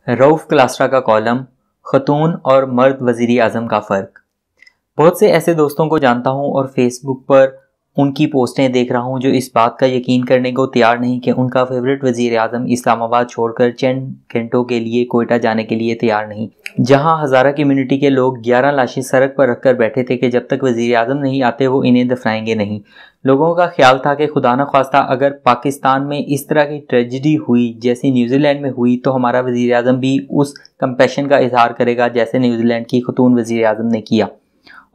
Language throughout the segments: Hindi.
रऊफ क्लास्ट्रा का कॉलम, खतून और मर्द वजीर आज़म का फ़र्क। बहुत से ऐसे दोस्तों को जानता हूँ और फेसबुक पर उनकी पोस्टें देख रहा हूँ जो इस बात का यकीन करने को तैयार नहीं कि उनका फेवरेट वजीर आज़म इस्लामाबाद छोड़कर चंद घंटों के लिए कोयटा जाने के लिए तैयार नहीं। जहां हज़ारा कम्युनिटी के लोग 11 लाशें सड़क पर रखकर बैठे थे कि जब तक वजीर आज़म नहीं आते वो इन्हें दफनाएंगे नहीं। लोगों का ख्याल था कि खुदा न ख्वास्ता अगर पाकिस्तान में इस तरह की ट्रेजिडी हुई जैसी न्यूजीलैंड में हुई तो हमारा वजीर आज़म भी उस कंपैशन का इजहार करेगा जैसे न्यूजीलैंड की खतून वजीर आज़म ने किया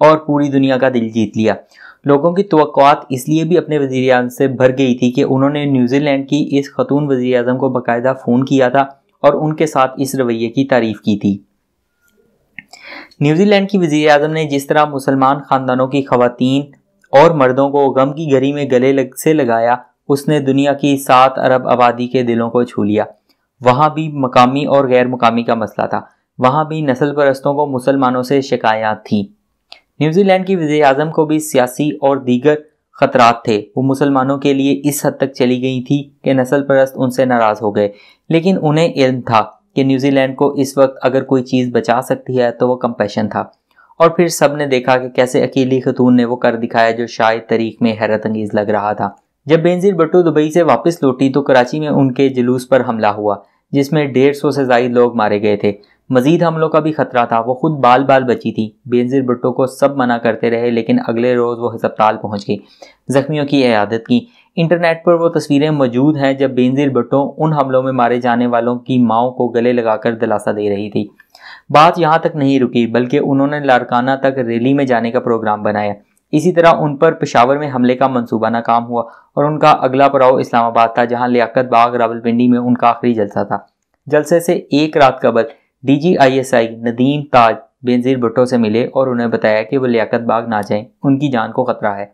और पूरी दुनिया का दिल जीत लिया। लोगों की तवक्कुआत इसलिए भी अपने वजीर आज़म से भर गई थी कि उन्होंने न्यूजीलैंड की इस खतून वजीर आज़म को बाकायदा फ़ोन किया था और उनके साथ इस रवैये की तारीफ़ की थी। न्यूजीलैंड की वजीर आज़म ने जिस तरह मुसलमान ख़ानदानों की ख़वातीन और मर्दों को गम की घड़ी में गले से लगाया, उसने दुनिया की 7 अरब आबादी के दिलों को छू लिया। वहाँ भी मकामी और गैर मकामी का मसला था, वहाँ भी नस्ल परस्तों को मुसलमानों से शिकायत थी। न्यूजीलैंड की वज़ीर आज़म को भी सियासी और दीगर ख़तरात थे। वो मुसलमानों के लिए इस हद तक चली गई थी कि नस्ल परस्त उनसे नाराज़ हो गए, लेकिन उन्हें इल्म था कि न्यूजीलैंड को इस वक्त अगर कोई चीज़ बचा सकती है तो वो कंपैशन था। और फिर सब ने देखा कि कैसे अकेली खतून ने वो कर दिखाया जो शायद तारीख में हैरत अंगेज़ लग रहा था। जब बेनज़ीर भुट्टो दुबई से वापस लौटी तो कराची में उनके जुलूस पर हमला हुआ जिसमें 150 से ज़ायद लोग मारे गए थे। मजीद हमलों का भी खतरा था। वो खुद बाल बाल बची थी। बेनज़ीर भुट्टो को सब मना करते रहे, लेकिन अगले रोज़ वो अस्पताल पहुंच गई, जख्मियों की इयादत की। इंटरनेट पर वो तस्वीरें मौजूद हैं जब बेनज़ीर भुट्टो उन हमलों में मारे जाने वालों की माओं को गले लगाकर दिलासा दे रही थी। बात यहाँ तक नहीं रुकी, बल्कि उन्होंने लारकाना तक रैली में जाने का प्रोग्राम बनाया। इसी तरह उन पर पेशावर में हमले का मंसूबा नाकाम हुआ और उनका अगला पड़ाव इस्लामाबाद था, जहाँ लियाकत बाग रावलपिंडी में उनका आखिरी जलसा था। जलसे से एक रात कबल DGISI नदीम ताज बेनज़ीर भुट्टो से मिले और उन्हें बताया कि वो लियाकत बाग ना जाएं, उनकी जान को खतरा है।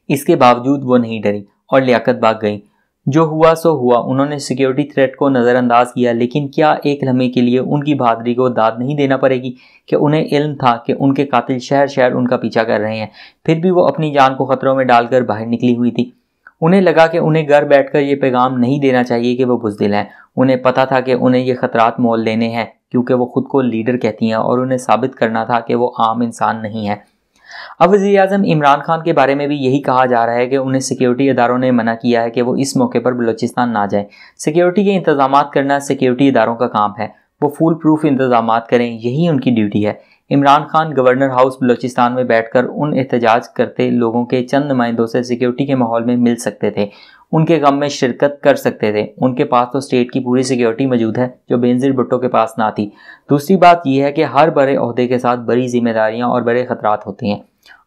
इसके बावजूद वो नहीं डरी और लियाकत बाग गई। जो हुआ सो हुआ। उन्होंने सिक्योरिटी थ्रेट को नज़रअंदाज किया, लेकिन क्या एक लम्हे के लिए उनकी बहादुरी को दाद नहीं देना पड़ेगी कि उन्हें इल्म था कि उनके कातिल शहर शहर उनका पीछा कर रहे हैं, फिर भी वो अपनी जान को खतरों में डालकर बाहर निकली हुई थी। उन्हें लगा कि उन्हें घर बैठकर ये पैगाम नहीं देना चाहिए कि वो बुज़दिल हैं। उन्हें पता था कि उन्हें ये खतरात मोल लेने हैं, क्योंकि वो खुद को लीडर कहती हैं और उन्हें साबित करना था कि वो आम इंसान नहीं है। अब वज़ीर आज़म इमरान खान के बारे में भी यही कहा जा रहा है कि उन्हें सिक्योरिटी इदारों ने मना किया है कि वो इस मौके पर बलूचिस्तान ना जाएं। सिक्योरिटी के इंतजामात करना सिक्योरिटी इदारों का काम है, वो फुल प्रूफ इंतजामात करें, यही उनकी ड्यूटी है। इमरान खान गवर्नर हाउस बलूचिस्तान में बैठकर उन एहतजाज करते लोगों के चंद नुमाइंदों से सिक्योरिटी के माहौल में मिल सकते थे, उनके गम में शिरकत कर सकते थे। उनके पास तो स्टेट की पूरी सिक्योरिटी मौजूद है जो बेनज़ीर भुट्टो के पास ना थी। दूसरी बात यह है कि हर बड़े ओहदे के साथ बड़ी जिम्मेदारियां और बड़े खतरात होते हैं।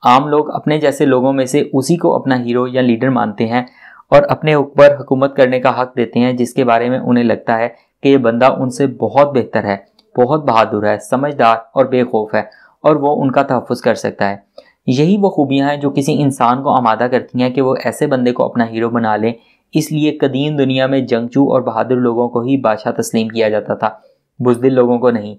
आम लोग अपने जैसे लोगों में से उसी को अपना हीरो या लीडर मानते हैं और अपने ऊपर हुकूमत करने का हक देते हैं जिसके बारे में उन्हें लगता है कि ये बंदा उनसे बहुत बेहतर है, बहुत बहादुर है, समझदार और बेखौफ है और वो उनका तहफ़्फ़ुज़ कर सकता है। यही वो खूबियाँ हैं जो किसी इंसान को आमादा करती हैं कि वो ऐसे बंदे को अपना हीरो बना ले। इसलिए कदीम दुनिया में जंगजू और बहादुर लोगों को ही बादशाह तस्लीम किया जाता था, बुज़दिल लोगों को नहीं।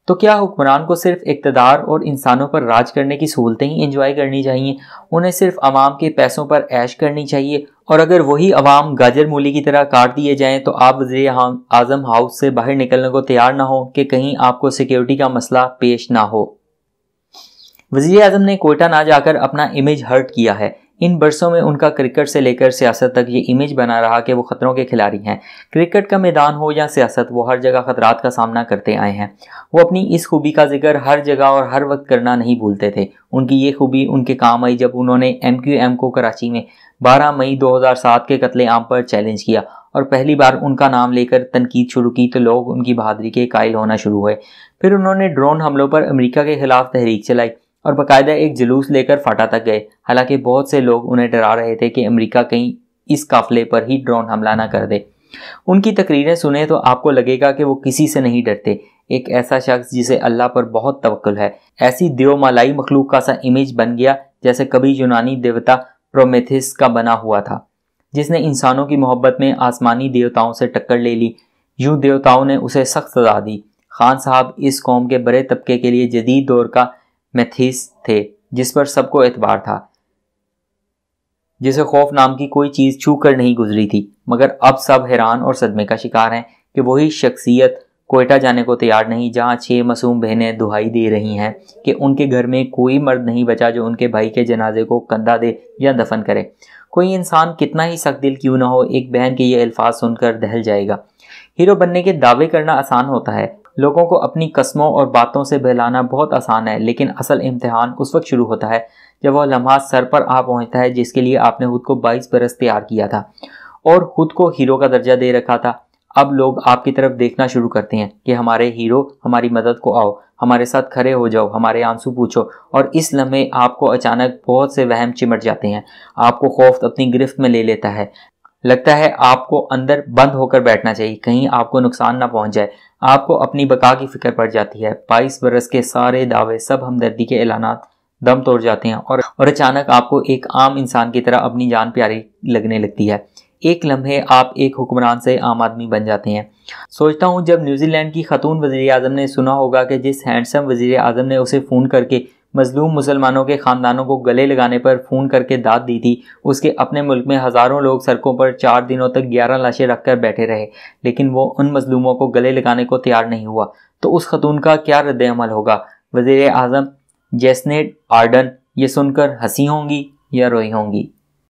तो क्या हुक्मरान को सिर्फ इक़्तिदार और इंसानों पर राज करने की सहूलतें ही एंजॉय करनी चाहिए? उन्हें सिर्फ अवाम के पैसों पर ऐश करनी चाहिए? और अगर वही अवाम गाजर मूली की तरह काट दिए जाएं तो आप वज़ीर आज़म हाउस से बाहर निकलने को तैयार ना हो कि कहीं आपको सिक्योरिटी का मसला पेश ना हो। वज़ीर आज़म ने कोयटा ना जाकर अपना इमेज हर्ट किया है। इन बरसों में उनका क्रिकेट से लेकर सियासत तक ये इमेज बना रहा कि वो खतरों के खिलाड़ी हैं। क्रिकेट का मैदान हो या सियासत, वो हर जगह खतरात का सामना करते आए हैं। वो अपनी इस खूबी का जिक्र हर जगह और हर वक्त करना नहीं भूलते थे। उनकी ये खूबी उनके काम आई जब उन्होंने MQM को कराची में 12 मई 2007 के कत्लेआम पर चैलेंज किया और पहली बार उनका नाम लेकर तनकीद शुरू की तो लोग उनकी बहादुरी के कायल होना शुरू हुए। फिर उन्होंने ड्रोन हमलों पर अमेरिका के खिलाफ तहरीक चलाई और बाकायदा एक जुलूस लेकर फाटा तक गए। हालांकि बहुत से लोग उन्हें डरा रहे थे कि अमेरिका कहीं इस काफिले पर ही ड्रोन हमला ना कर दे। उनकी तकरीरें सुने तो आपको लगेगा कि वो किसी से नहीं डरते। एक ऐसा शख्स जिसे अल्लाह पर बहुत तवक्कुल है, ऐसी देवमालाई मखलूक का सा इमेज बन गया जैसे कभी यूनानी देवता प्रोमेथिस का बना हुआ था, जिसने इंसानों की मोहब्बत में आसमानी देवताओं से टक्कर ले ली। यूं देवताओं ने उसे सख्त सजा दी। खान साहब इस कौम के बड़े तबके के लिए जदीद दौर का मेथिस थे, जिस पर सबको एतबार था, जिसे खौफ नाम की कोई चीज़ छू कर नहीं गुजरी थी। मगर अब सब हैरान और सदमे का शिकार हैं कि वही शख्सियत कोयटा जाने को तैयार नहीं, जहां 6 मासूम बहनें दुहाई दे रही हैं कि उनके घर में कोई मर्द नहीं बचा जो उनके भाई के जनाजे को कंधा दे या दफन करे। कोई इंसान कितना ही सख्त दिल क्यों ना हो, एक बहन के ये अल्फाज सुनकर दहल जाएगा। हीरो बनने के दावे करना आसान होता है, लोगों को अपनी कस्मों और बातों से बहलाना बहुत आसान है, लेकिन असल इम्तिहान उस वक्त शुरू होता है जब वह लम्हा सर पर आ पहुंचता है जिसके लिए आपने खुद को 22 बरस तैयार किया था और खुद को हीरो का दर्जा दे रखा था। अब लोग आपकी तरफ देखना शुरू करते हैं कि हमारे हीरो, हमारी मदद को आओ, हमारे साथ खड़े हो जाओ, हमारे आंसू पूछो। और इस लम्हे आपको अचानक बहुत से वहम चिमट जाते हैं, आपको खौफ अपनी गिरफ्त में ले लेता है, लगता है आपको अंदर बंद होकर बैठना चाहिए, कहीं आपको नुकसान ना पहुंच जाए, आपको अपनी बका की फिक्र पड़ जाती है। 22 बरस के सारे दावे, सब हमदर्दी के ऐलानात दम तोड़ जाते हैं और अचानक आपको एक आम इंसान की तरह अपनी जान प्यारी लगने लगती है। एक लम्हे आप एक हुक्मरान से आम आदमी बन जाते हैं। सोचता हूँ जब न्यूजीलैंड की खातून वज़ीर आज़म ने सुना होगा कि जिस हैंडसम वज़ीर आज़म ने उसे फ़ोन करके मजलूम मुसलमानों के ख़ानदानों को गले लगाने पर फ़ोन करके दाद दी थी, उसके अपने मुल्क में हज़ारों लोग सड़कों पर 4 दिनों तक 11 लाशें रखकर बैठे रहे, लेकिन वो उन मजलूमों को गले लगाने को तैयार नहीं हुआ, तो उस खातून का क्या रद्द अमल होगा? वज़ीर आज़म जेसिंडा आर्डर्न ये सुनकर हंसी होंगी या रोई होंगी?